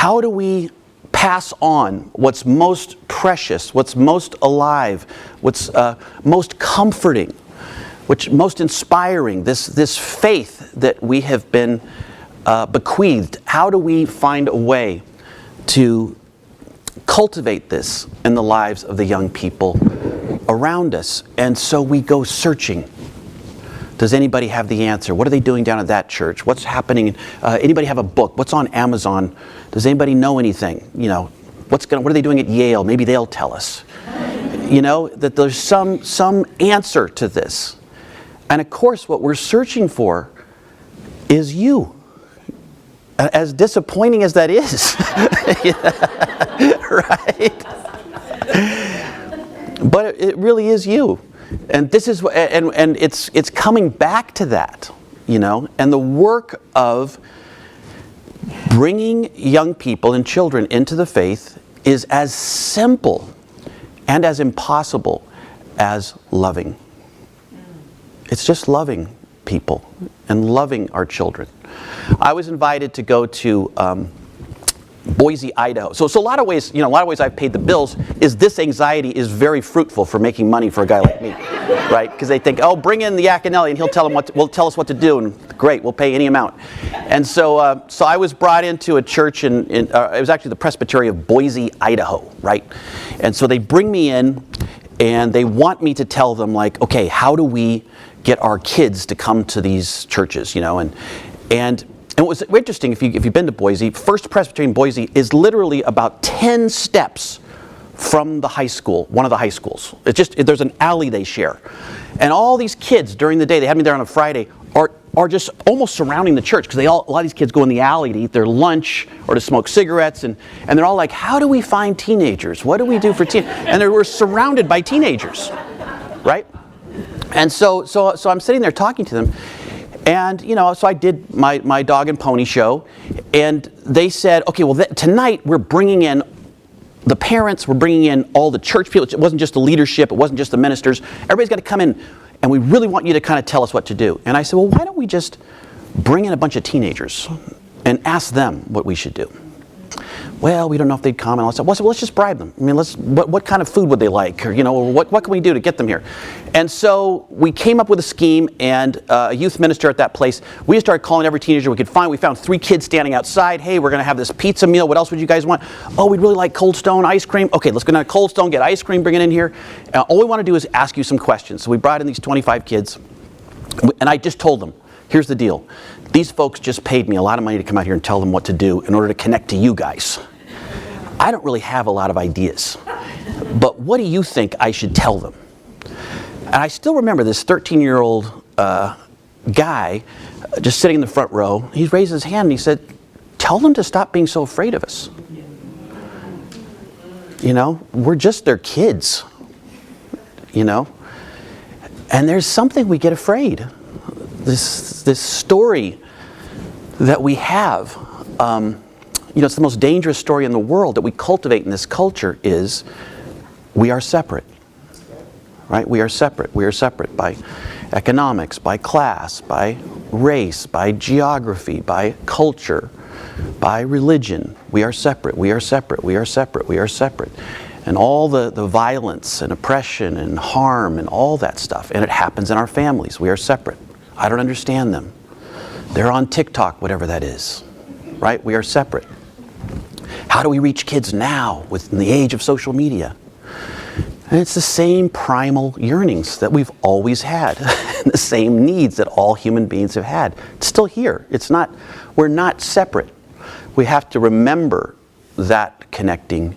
how do we pass on what's most precious, what's most alive, what's most comforting, what's most inspiring, this faith that we have been bequeathed? How do we find a way to cultivate this in the lives of the young people around us? And so we go searching. Does anybody have the answer? What are they doing down at that church? What's happening? Anybody have a book? What's on Amazon? Does anybody know anything? You know, what are they doing at Yale? Maybe they'll tell us. You know, that there's some answer to this. And of course, what we're searching for is you. As disappointing as that is, right? But it really is you. And this is, and it's coming back to that, you know. And the work of bringing young people and children into the faith is as simple and as impossible as loving. It's just loving people and loving our children. I was invited to go to Boise, Idaho. So a lot of ways, you know, a lot of ways I've paid the bills is this anxiety is very fruitful for making money for a guy like me, right? Because they think, oh, bring in the Yaconelli and he'll tell them will tell us what to do, and great, we'll pay any amount. And so so I was brought into a church it was actually the Presbytery of Boise, Idaho, right? And so they bring me in and they want me to tell them, like, okay, how do we get our kids to come to these churches, you know? And it was interesting, if you've been to Boise, First Presbyterian Boise is literally about 10 steps from the high school, one of the high schools. There's an alley they share. And all these kids during the day, they had me there on a Friday, are just almost surrounding the church, because a lot of these kids go in the alley to eat their lunch or to smoke cigarettes, and they're all like, how do we find teenagers? What do we do for And we're surrounded by teenagers, right? And so I'm sitting there talking to them. And, you know, so I did my dog and pony show, and they said, okay, well, tonight we're bringing in the parents, we're bringing in all the church people. It wasn't just the leadership, it wasn't just the ministers. Everybody's got to come in, and we really want you to kind of tell us what to do. And I said, well, why don't we just bring in a bunch of teenagers and ask them what we should do? Well, we don't know if they'd come. And I said, well, let's just bribe them. I mean, what kind of food would they like? Or, you know, what can we do to get them here? And so we came up with a scheme, and a youth minister at that place, we just started calling every teenager we could find. We found 3 kids standing outside. Hey, we're going to have this pizza meal. What else would you guys want? Oh, we'd really like Cold Stone ice cream. Okay, let's go down to Cold Stone, get ice cream, bring it in here. All we want to do is ask you some questions. So we brought in these 25 kids, and I just told them, here's the deal. These folks just paid me a lot of money to come out here and tell them what to do in order to connect to you guys. I don't really have a lot of ideas, but what do you think I should tell them? And I still remember this 13-year-old guy just sitting in the front row. He raised his hand and he said, tell them to stop being so afraid of us. You know, we're just their kids, you know. And there's something we get afraid. This story that we have, you know, it's the most dangerous story in the world that we cultivate in this culture is we are separate, right? We are separate. We are separate by economics, by class, by race, by geography, by culture, by religion. We are separate. We are separate. We are separate. We are separate. And all the violence and oppression and harm and all that stuff. And it happens in our families. We are separate. I don't understand them. They're on TikTok, whatever that is, right? We are separate. How do we reach kids now in the age of social media? And it's the same primal yearnings that we've always had, the same needs that all human beings have had. It's still here. We're not separate. We have to remember that connecting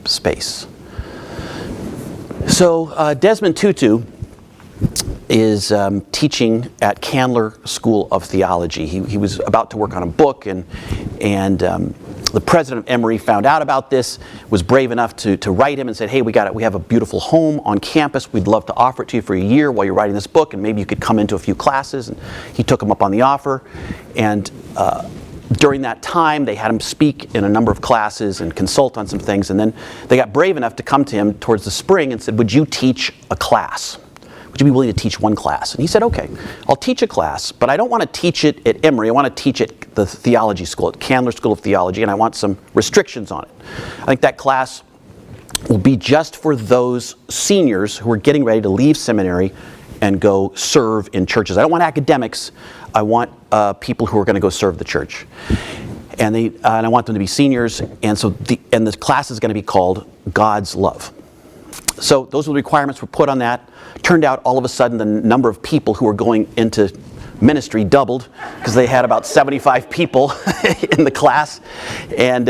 space. So Desmond Tutu is teaching at Candler School of Theology. He was about to work on a book, and the president of Emory found out about this, was brave enough to write him and said, hey, we have a beautiful home on campus. We'd love to offer it to you for a year while you're writing this book, and maybe you could come into a few classes. And he took him up on the offer. And during that time, they had him speak in a number of classes and consult on some things. And then they got brave enough to come to him towards the spring and said, would you teach a class? would you be willing to teach one class? And he said, okay, I'll teach a class, but I don't want to teach it at Emory. I want to teach it at the theology school, at Candler School of Theology, and I want some restrictions on it. I think that class will be just for those seniors who are getting ready to leave seminary and go serve in churches. I don't want academics. I want people who are going to go serve the church. And I want them to be seniors, and so the class is going to be called God's Love. So those were the requirements were put on that. Turned out all of a sudden the number of people who were going into ministry doubled because they had about 75 people in the class. And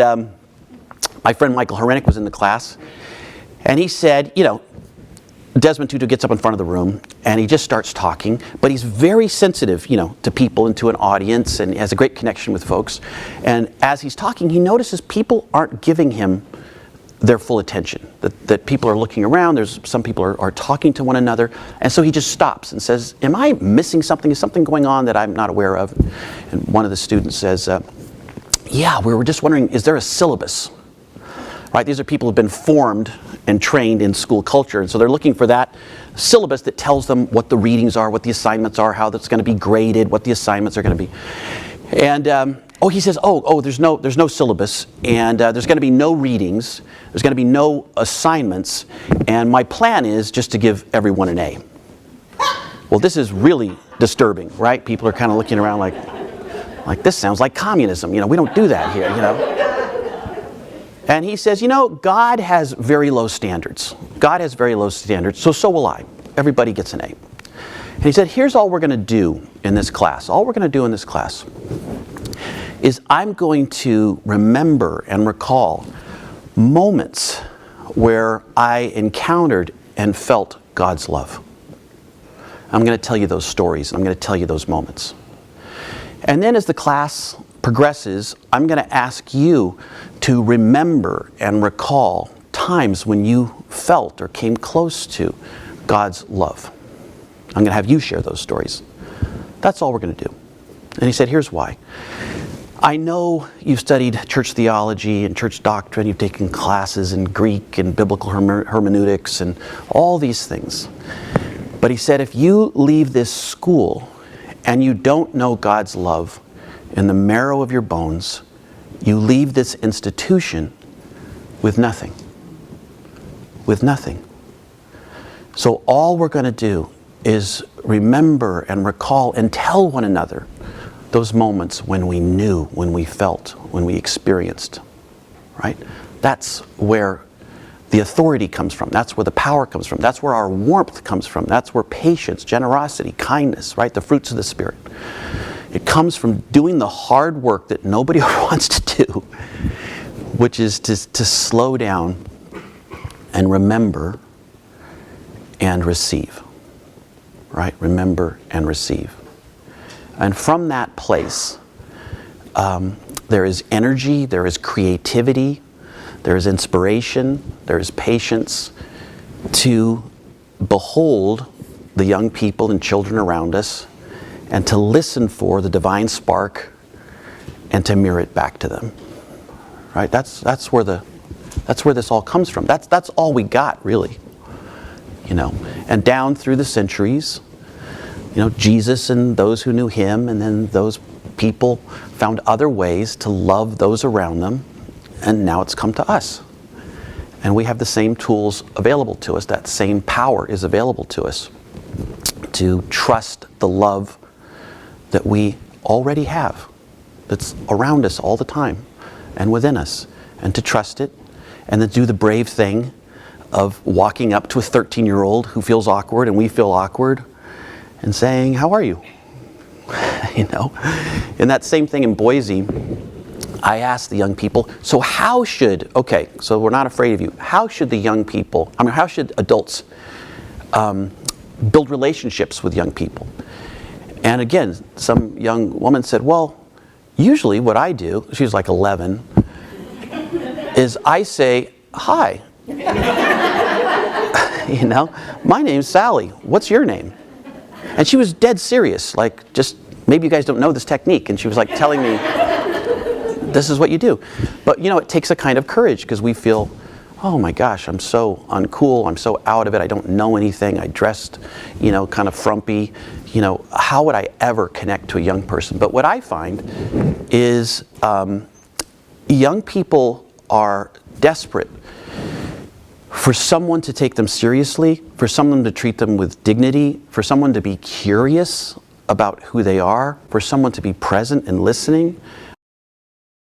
my friend Michael Herenick was in the class, and he said, you know, Desmond Tutu gets up in front of the room and he just starts talking, but he's very sensitive, you know, to people and to an audience, and he has a great connection with folks. And as he's talking, he notices people aren't giving him their full attention, that people are looking around, there's some people are talking to one another, and so he just stops and says, am I missing something? Is something going on that I'm not aware of? And one of the students says, yeah, we were just wondering, is there a syllabus? Right, these are people who've been formed and trained in school culture, and so they're looking for that syllabus that tells them what the readings are, what the assignments are, how that's going to be graded, what the assignments are going to be. And he says, there's no syllabus, and there's going to be no readings, there's going to be no assignments, and my plan is just to give everyone an A. Well, this is really disturbing, right? People are kind of looking around like this sounds like communism. You know, we don't do that here, you know. And he says, you know, God has very low standards. God has very low standards, so will I. Everybody gets an A. And he said, here's all we're going to do in this class. All we're going to do in this class is I'm going to remember and recall moments where I encountered and felt God's love. I'm going to tell you those stories. I'm going to tell you those moments. And then as the class progresses, I'm going to ask you to remember and recall times when you felt or came close to God's love. I'm going to have you share those stories. That's all we're going to do. And he said, here's why. I know you've studied church theology and church doctrine, you've taken classes in Greek and biblical hermeneutics and all these things. But he said, if you leave this school and you don't know God's love in the marrow of your bones, you leave this institution with nothing. With nothing. So all we're going to do is remember and recall and tell one another those moments when we knew, when we felt, when we experienced. Right? That's where the authority comes from. That's where the power comes from. That's where our warmth comes from. That's where patience, generosity, kindness, right? The fruits of the Spirit. It comes from doing the hard work that nobody wants to do, which is to slow down and remember and receive. Right? Remember and receive. And from that place, there is energy, there is creativity, there is inspiration, there is patience to behold the young people and children around us, and to listen for the divine spark and to mirror it back to them. Right? That's where this all comes from. That's all we got, really. You know, and down through the centuries, you know, Jesus and those who knew him, and then those people found other ways to love those around them, and now it's come to us. And we have the same tools available to us. That same power is available to us to trust the love that we already have, that's around us all the time and within us, and to trust it, and then do the brave thing of walking up to a 13-year-old who feels awkward and we feel awkward and saying, how are you? You know, and that same thing in Boise, I asked the young people, so we're not afraid of you. How should the young people, how should adults build relationships with young people? And again, some young woman said, well, usually what I do, she was like 11, is I say, hi. You know, my name's Sally. What's your name? And she was dead serious, like, just, maybe you guys don't know this technique. And she was like telling me, this is what you do. But, you know, it takes a kind of courage because we feel, oh my gosh, I'm so uncool, I'm so out of it, I don't know anything, I dressed, kind of frumpy. How would I ever connect to a young person? But what I find is young people are desperate for someone to take them seriously, for someone to treat them with dignity, for someone to be curious about who they are, for someone to be present and listening.